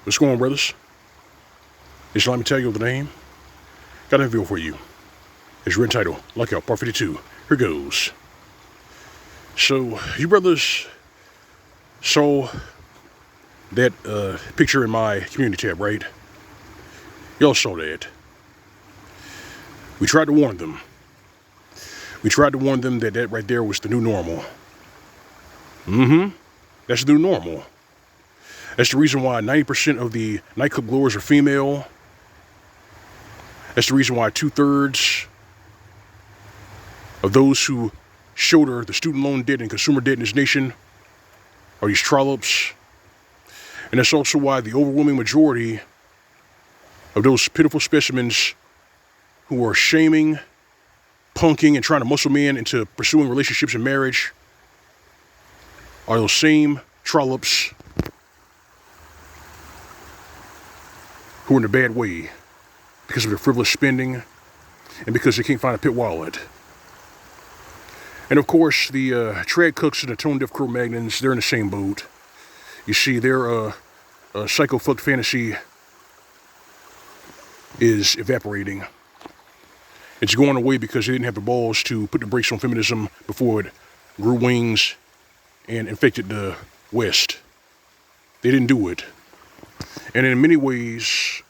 What's going on, brothers? It's L.O.M the name. Got a video for you. It's written title, Lockout, Part 52. Here goes. So, you brothers saw that picture in my community tab, right? Y'all saw that. We tried to warn them. We tried to warn them that that right there was the new normal. That's the new normal. That's the reason why 90% of the nightclub goers are female. That's the reason why 2/3 of those who shoulder the student loan debt and consumer debt in this nation are these trollops. And that's also why the overwhelming majority of those pitiful specimens who are shaming, punking, and trying to muscle men into pursuing relationships and marriage are those same trollops who are in a bad way because of their frivolous spending and because they can't find a pit wallet. And of course, the trad cooks and the tone-deaf Cro-Magnons, they're in the same boat. You see, their psycho-fucked fantasy is evaporating. It's going away because they didn't have the balls to put the brakes on feminism before it grew wings and infected the West. They didn't do it. And in many ways,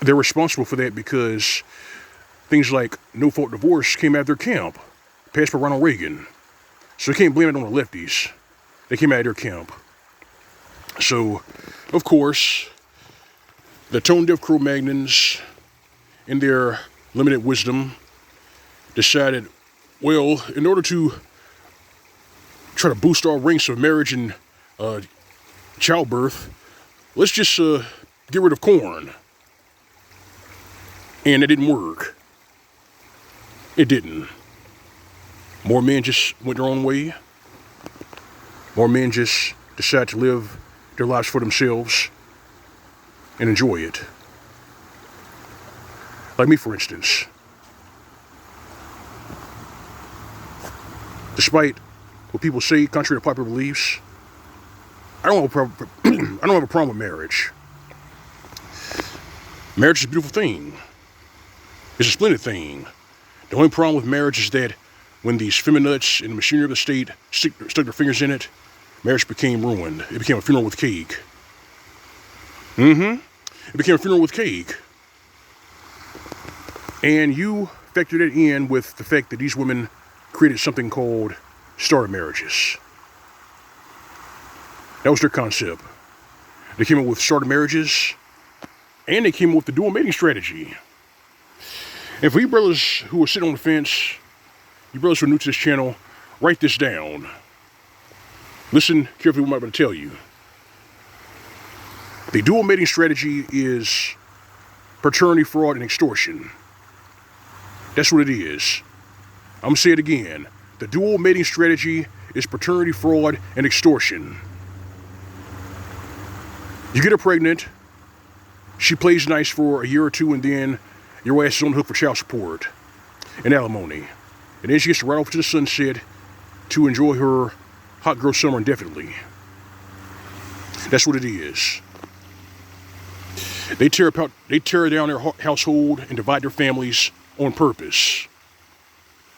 they're responsible for that because things like no-fault divorce came out of their camp, passed by Ronald Reagan. So they can't blame it on the lefties. They came out of their camp. So, of course, the tone-deaf Cro-Magnons, in their limited wisdom, decided, well, in order to try to boost our ranks of marriage and childbirth, let's just get rid of corn. And it didn't work. It didn't. More men just went their own way. More men just decided to live their lives for themselves and enjoy it. Like me, for instance. Despite what people say, contrary to popular beliefs, I don't have a problem with marriage. Marriage is a beautiful thing. It's a splendid thing. The only problem with marriage is that when these feminists in the machinery of the state stuck their fingers in it, marriage became ruined. It became a funeral with cake. It became a funeral with cake. And you factor that in with the fact that these women created something called starter marriages. That was their concept. They came up with starter marriages, and they came up with the dual mating strategy. And for you brothers who are sitting on the fence, you brothers who are new to this channel, write this down. Listen carefully what I'm about to tell you. The dual mating strategy is paternity fraud and extortion. That's what it is. I'm going to say it again. The dual mating strategy is paternity fraud and extortion. You get her pregnant, she plays nice for a year or two, and then your ass is on the hook for child support and alimony. And then she gets to ride off to the sunset to enjoy her hot girl summer indefinitely. That's what it is. They tear down their household and divide their families on purpose.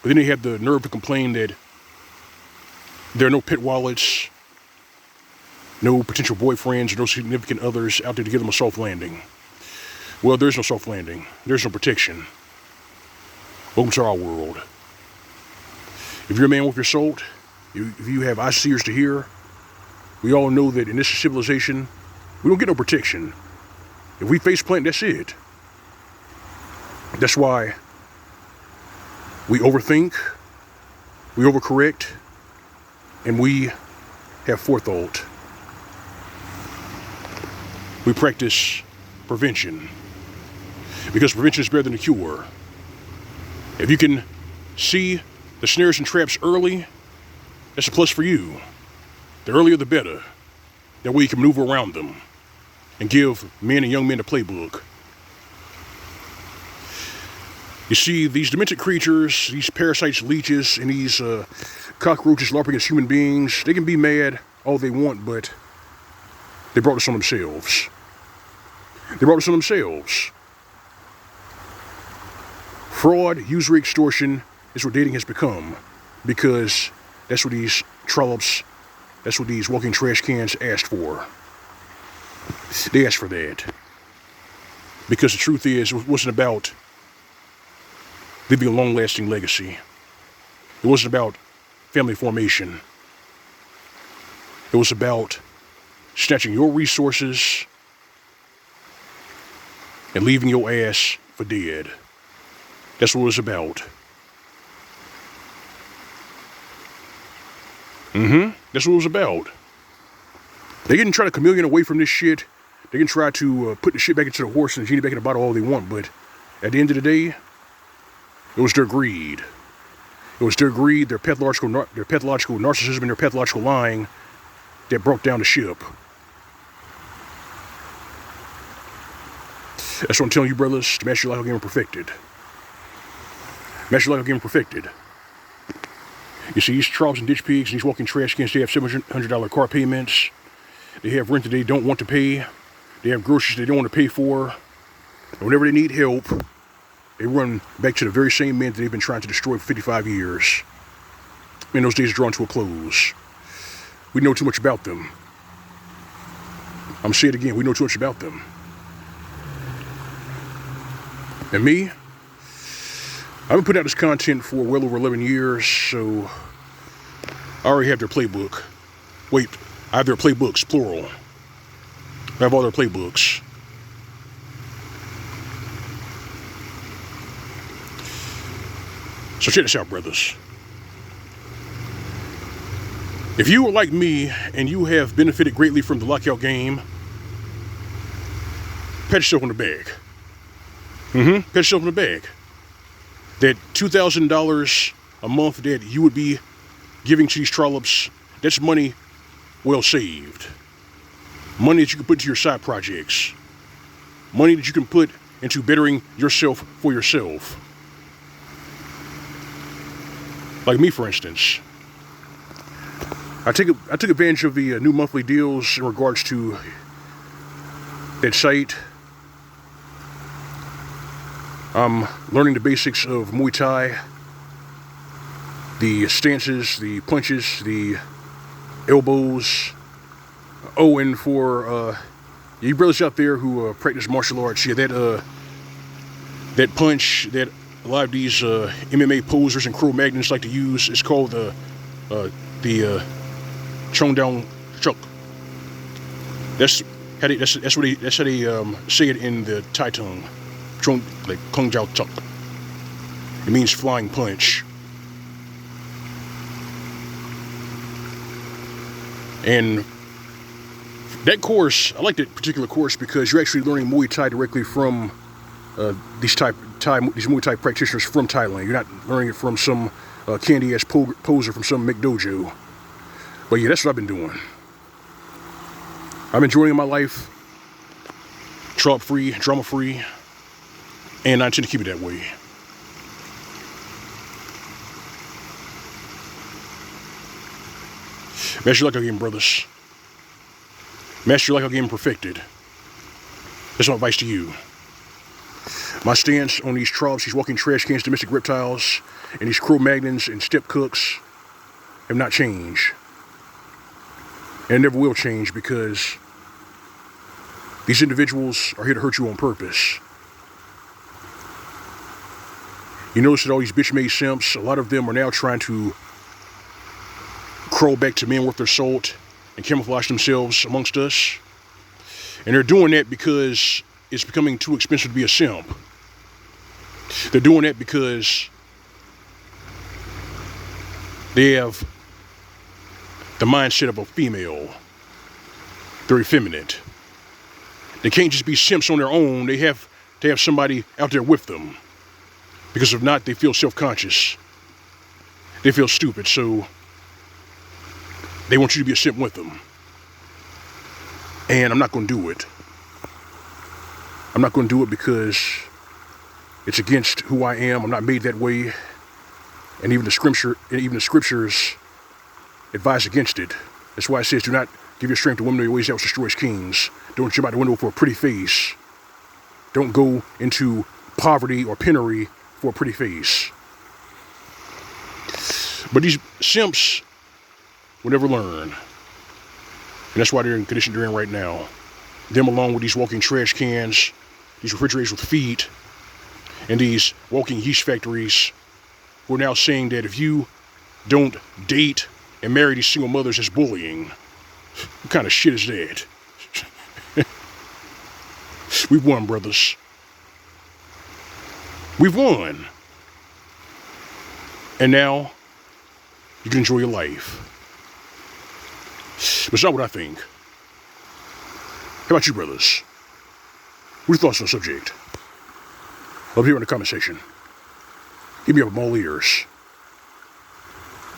But then they have the nerve to complain that there are no pit wallets, no potential boyfriends, or no significant others out there to give them a soft landing. Well, there's no soft landing. There's no protection. Welcome to our world. If you're a man with your salt, if you have eyes, ears to hear, we all know that in this civilization, we don't get no protection. If we face plant, that's it. That's why we overthink, we overcorrect, and we have forethought. We practice prevention, because prevention is better than the cure. If you can see the snares and traps early, that's a plus for you. The earlier the better. That way you can maneuver around them and give men and young men a playbook. You see, these demented creatures, these parasites, leeches, and these cockroaches larping as human beings, they can be mad all they want, but They brought this on themselves. They brought this on themselves. Fraud, usury, extortion is what dating has become, because that's what these trollops, that's what these walking trash cans asked for. They asked for that. Because the truth is, it wasn't about leaving a long-lasting legacy. It wasn't about family formation. It was about snatching your resources and leaving your ass for dead. That's what it was about. That's what it was about. They can try to chameleon away from this shit. They can try to put the shit back into the horse and the genie back in the bottle all they want, but at the end of the day, it was their greed. It was their greed, their pathological narcissism, and their pathological lying that broke down the ship. That's what I'm telling you, brothers. To master your life, game perfected. Master your life, game perfected. You see, these troughs and ditch pigs and these walking trash cans, they have $700 car payments. They have rent that they don't want to pay. They have groceries they don't want to pay for. And whenever they need help, they run back to the very same men that they've been trying to destroy for 55 years. And those days are drawn to a close. We know too much about them. I'm saying it again, we know too much about them. And me, I've been putting out this content for well over 11 years, so I already have their playbook. Wait, I have their playbooks, plural. I have all their playbooks. So check this out, brothers. If you are like me and you have benefited greatly from the Lockout game, pat yourself on the back. Pat yourself on the back. That $2,000 a month that you would be giving to these trollops, that's money well saved. Money that you can put into your side projects. Money that you can put into bettering yourself for yourself. Like me, for instance. I took advantage of the new monthly deals in regards to that site. I'm learning the basics of Muay Thai. The stances, the punches, the elbows. Oh, and for you brothers out there who practice martial arts, yeah, that punch that a lot of these MMA posers and Cro-Magnons like to use is called the Chong Down Chuk. That's how they say it in the Thai tongue. Chong, like Kung Jiao Chuk. It means flying punch. And that course, I like that particular course because you're actually learning Muay Thai directly from these Muay Thai practitioners from Thailand. You're not learning it from some candy-ass poser from some Mgtow. But yeah, that's what I've been doing. I'm enjoying my life, trollop-free, drama-free, and I intend to keep it that way. Master your Lockout game, brothers. Master your Lockout game perfected. That's my advice to you. My stance on these troughs, these walking trash cans, domestic reptiles, and these Cro-Magnons and step cooks have not changed. And never will change because these individuals are here to hurt you on purpose. You notice that all these bitch-made simps, a lot of them are now trying to crawl back to men worth their salt and camouflage themselves amongst us. And they're doing that because it's becoming too expensive to be a simp. They're doing that because they have the mindset of a female. They're effeminate. They can't just be simps on their own. They have to have somebody out there with them. Because if not, they feel self-conscious. They feel stupid, so they want you to be a simp with them. And I'm not going to do it. I'm not going to do it because it's against who I am. I'm not made that way. And even the scriptures advise against it. That's why it says do not Give your strength to women in ways that destroys kings. Don't jump out the window for a pretty face. Don't go into poverty or penury for a pretty face. But these simps will never learn. And that's why they're in the condition they're in right now. Them along with these walking trash cans, these refrigerators with feet, and these walking yeast factories who are now saying that if you don't date and marry these single mothers, it's bullying. What kind of shit is that? We've won, brothers. We've won. And now, you can enjoy your life. But it's not what I think. How about you, brothers? What are your thoughts on the subject? Love to hear in the comment section. Hit me up with all ears.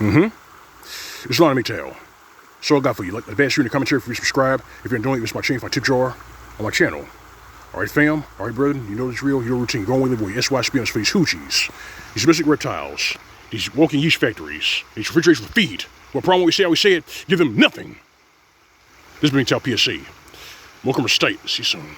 It's L.O.M. Mgtow. That's all I got for you. Like the best in the commentary, if you subscribe. If you're enjoying it, it's my change, my tip jar on my channel. Alright, fam. Alright, brethren. You know it's real. Your routine. Go on with the boy. SYSP on his face. Hoochies. These domestic reptiles. These walking yeast factories. These refrigerators with feet. What problem we say, how we say it, give them nothing. This is Mgtow PSC. Welcome to state. See you soon.